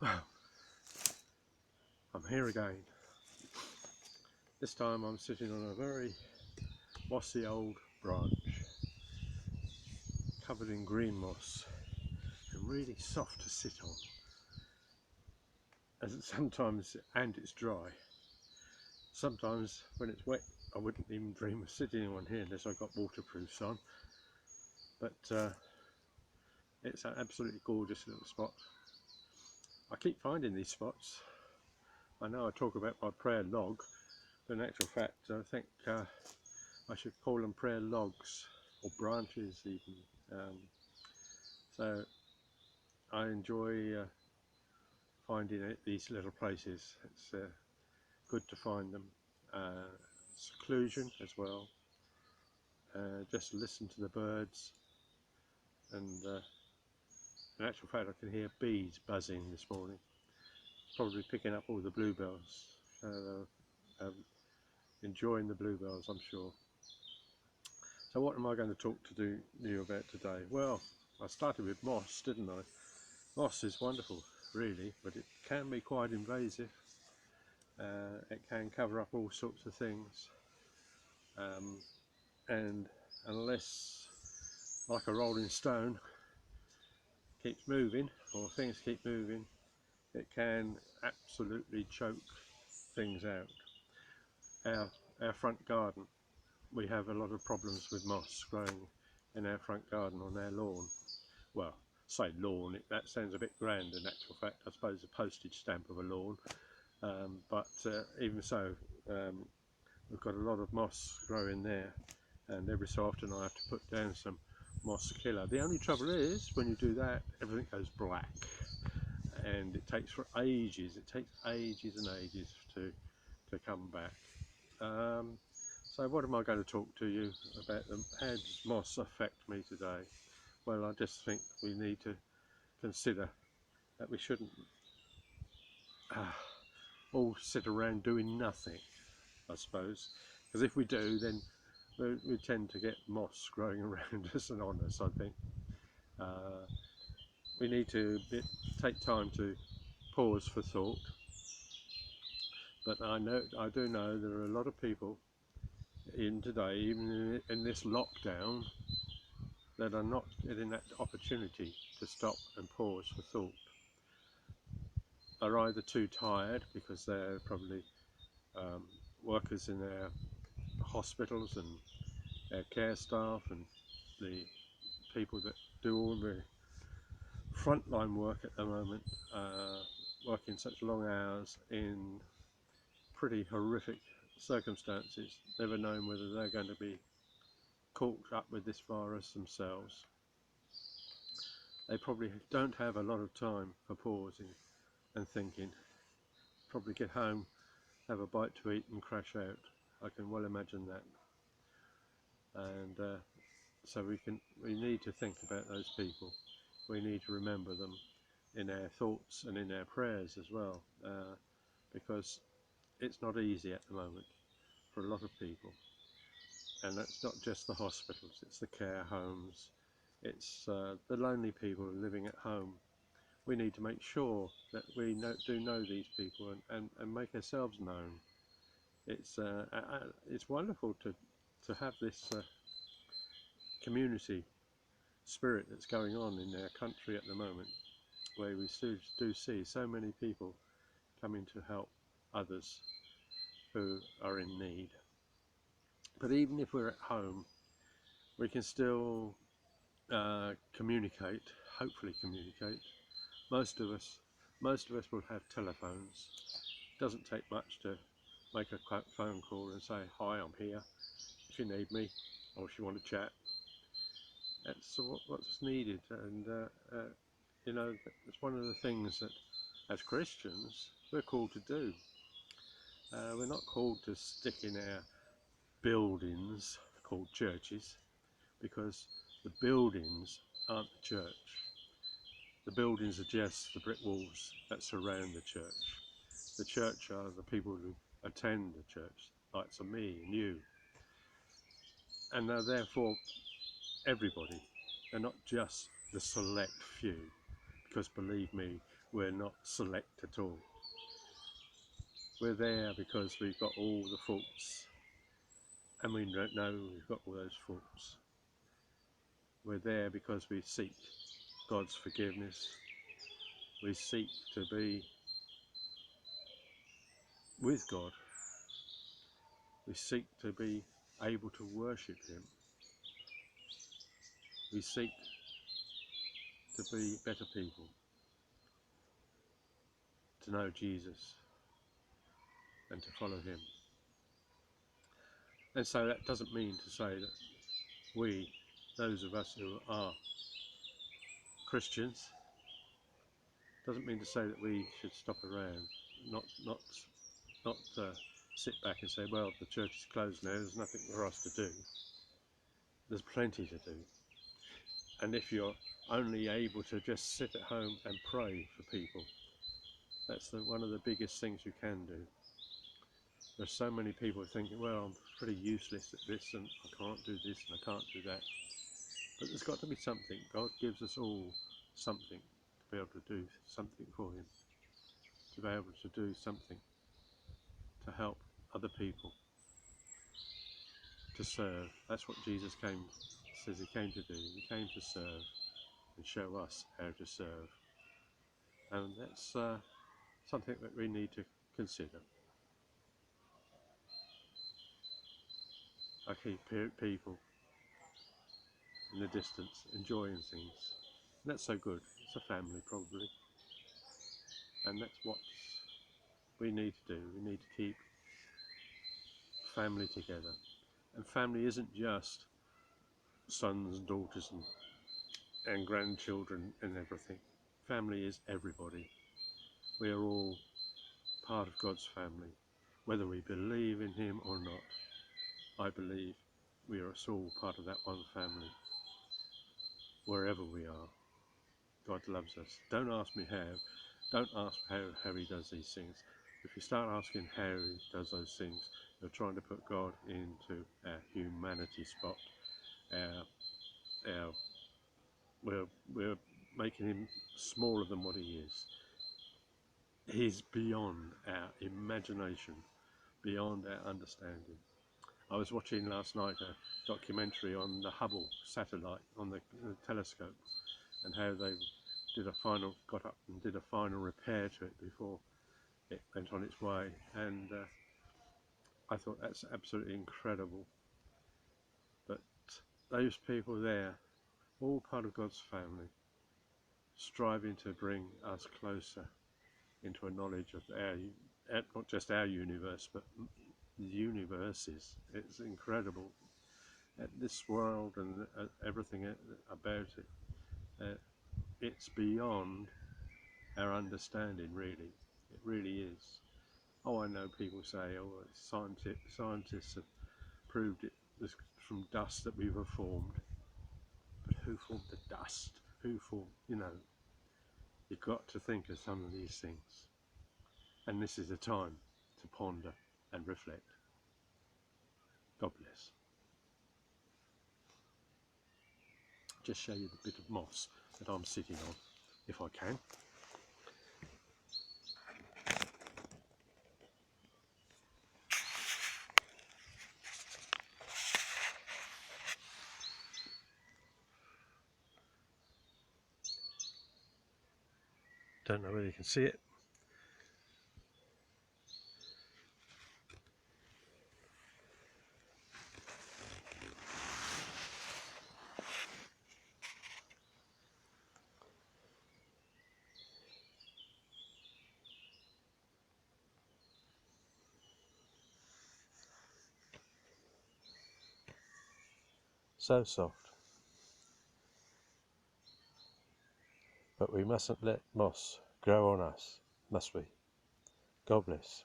Well, I'm here again. This time I'm sitting on a very mossy old branch, covered in green moss and really soft to sit on. As and it's dry. Sometimes when it's wet I wouldn't even dream of sitting on here unless I got waterproofs on. But it's an absolutely gorgeous little spot. I keep finding these spots. I know I talk about my prayer log, but in actual fact I think I should call them prayer logs or branches even. So I enjoy finding these little places. It's good to find them. Seclusion as well. Just listen to the birds, and in actual fact I can hear bees buzzing this morning, probably picking up all the bluebells. Enjoying the bluebells, I'm sure. So what am I going to talk to you about today? Well, I started with moss, didn't I? Moss is wonderful, really, but it can be quite invasive. It can cover up all sorts of things, and unless, like a rolling stone, keeps moving, or things keep moving, it can absolutely choke things out. Our front garden, we have a lot of problems with moss growing in our front garden on our lawn. Well, say lawn, that sounds a bit grand. In actual fact, I suppose a postage stamp of a lawn, but even so, we've got a lot of moss growing there, and every so often I have to put down some moss killer. The only trouble is, when you do that, everything goes black, and it takes ages and ages to come back. So what am I going to talk to you about? How does moss affect me today? Well, I just think we need to consider that we shouldn't all sit around doing nothing, I suppose, because if we do, then we tend to get moss growing around us and on us. I think we need to take time to pause for thought. But I do know there are a lot of people in today, even in this lockdown, that are not getting that opportunity to stop and pause for thought. Are either too tired because they're probably workers in our hospitals and our care staff and the people that do all the frontline work at the moment, working such long hours in pretty horrific circumstances, never knowing whether they're going to be caught up with this virus themselves. They probably don't have a lot of time for pausing and thinking. Probably get home, have a bite to eat and crash out. I can well imagine that. And so we need to think about those people. We need to remember them in our thoughts and in our prayers as well, because it's not easy at the moment for a lot of people. And that's not just the hospitals, it's the care homes, it's the lonely people living at home. We need to make sure that we do know these people and make ourselves known. It's wonderful to have this community spirit that's going on in our country at the moment, where we do see so many people coming to help others who are in need. But even if we're at home, we can still communicate, hopefully communicate. Most of us will have telephones. It doesn't take much to make a phone call and say, hi, I'm here, if you need me, or if you want to chat. That's what's needed, and you know, it's one of the things that as Christians we're called to do. We're not called to stick in our buildings called churches, because the buildings aren't the church. The buildings are just the brick walls that surround the church. The church are the people who attend the church, like me and you. And they're therefore everybody. They're not just the select few, because believe me, we're not select at all. We're there because we've got all the faults, and we don't know we've got all those faults. We're there because we seek God's forgiveness. We seek to be with God. We seek to be able to worship Him. We seek to be better people, to know Jesus and to follow Him. And so that doesn't mean to say that we, those of us who are Christians, doesn't mean to say that we should stop around, not sit back and say, well, the church is closed now, there's nothing for us to do. There's plenty to do. And if you're only able to just sit at home and pray for people, that's one of the biggest things you can do. There's so many people thinking, well, I'm pretty useless at this, and I can't do this and I can't do that. But there's got to be something. God gives us all something to be able to do something for Him, to be able to do something to help other people, to serve. That's what Jesus says He came to do. He came to serve and show us how to serve. And that's something that we need to consider. I keep people in the distance enjoying things. And that's so good. It's a family probably. And that's what we need to do. We need to keep family together. And family isn't just sons and daughters and grandchildren and everything. Family is everybody. We are all part of God's family, whether we believe in Him or not. I believe we are all part of that one family. Wherever we are, God loves us. Don't ask me how. Don't ask how He does these things. If you start asking how He does those things, you're trying to put God into our humanity spot. We're making Him smaller than what He is. He's beyond our imagination, beyond our understanding. I was watching last night a documentary on the Hubble satellite, on the telescope, and how they got up and did a final repair to it before it went on its way. And I thought that's absolutely incredible. But those people there, all part of God's family, striving to bring us closer into a knowledge of not just our universe, but the universes. It's incredible. This world and everything about it, it's beyond our understanding, really. It really is. Oh, I know people say, oh, scientists have proved it was from dust that we were formed. But who formed the dust? Who formed, you've got to think of some of these things. And this is a time to ponder and reflect. God bless. Just show you the bit of moss that I'm sitting on, if I can. Don't know whether you can see it. So soft. But we mustn't let moss grow on us, must we? God bless.